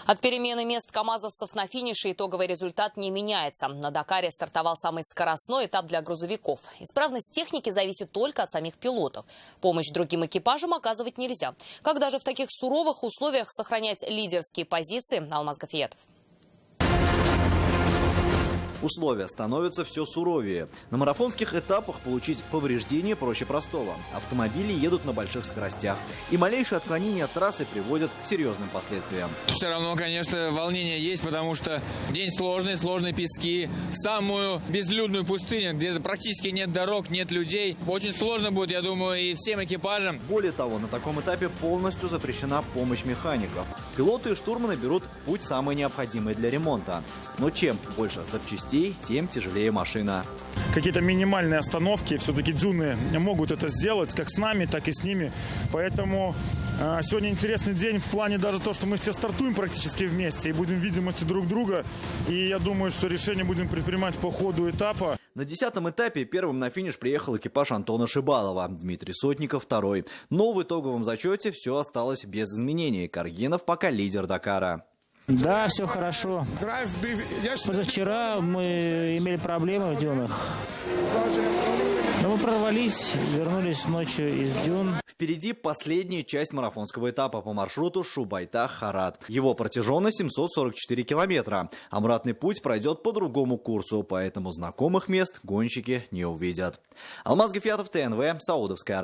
От перемены мест камазовцев на финише итоговый результат не меняется. На Дакаре стартовал самый скоростной этап для грузовиков. Исправность техники зависит только от самих пилотов. Помощь другим экипажам оказывать нельзя. Когда же в таких суровых условиях сохранять лидерские позиции? Алмаз Гафиятов. Условия становятся все суровее. На марафонских этапах получить повреждения проще простого. Автомобили едут на больших скоростях. И малейшее отклонение от трассы приводит к серьезным последствиям. Все равно, конечно, волнение есть, потому что день сложные пески. Самую безлюдную пустыню, где практически нет дорог, нет людей. Очень сложно будет, я думаю, и всем экипажам. Более того, на таком этапе полностью запрещена помощь механиков. Пилоты и штурманы берут путь самый необходимый для ремонта. Но чем больше запчастей, тем тяжелее машина. Какие-то минимальные остановки, все-таки дюны могут это сделать, как с нами, так и с ними. Поэтому сегодня интересный день в плане даже то, что мы все стартуем практически вместе и будем в видимости друг друга. И я думаю, что решение будем предпринимать по ходу этапа. На 10-м этапе первым на финиш приехал экипаж Антона Шибалова, Дмитрий Сотников второй. Но в итоговом зачете все осталось без изменений. Каргинов пока лидер Дакара. Да, все хорошо. Позавчера мы имели проблемы в дюнах. Но мы прорвались, вернулись ночью из дюн. Впереди последняя часть марафонского этапа по маршруту Шубайтах-Харат. Его протяженность 744 километра. Обратный путь пройдет по другому курсу, поэтому знакомых мест гонщики не увидят. Алмаз Гафиятов, ТНВ, Саудовская Аравия.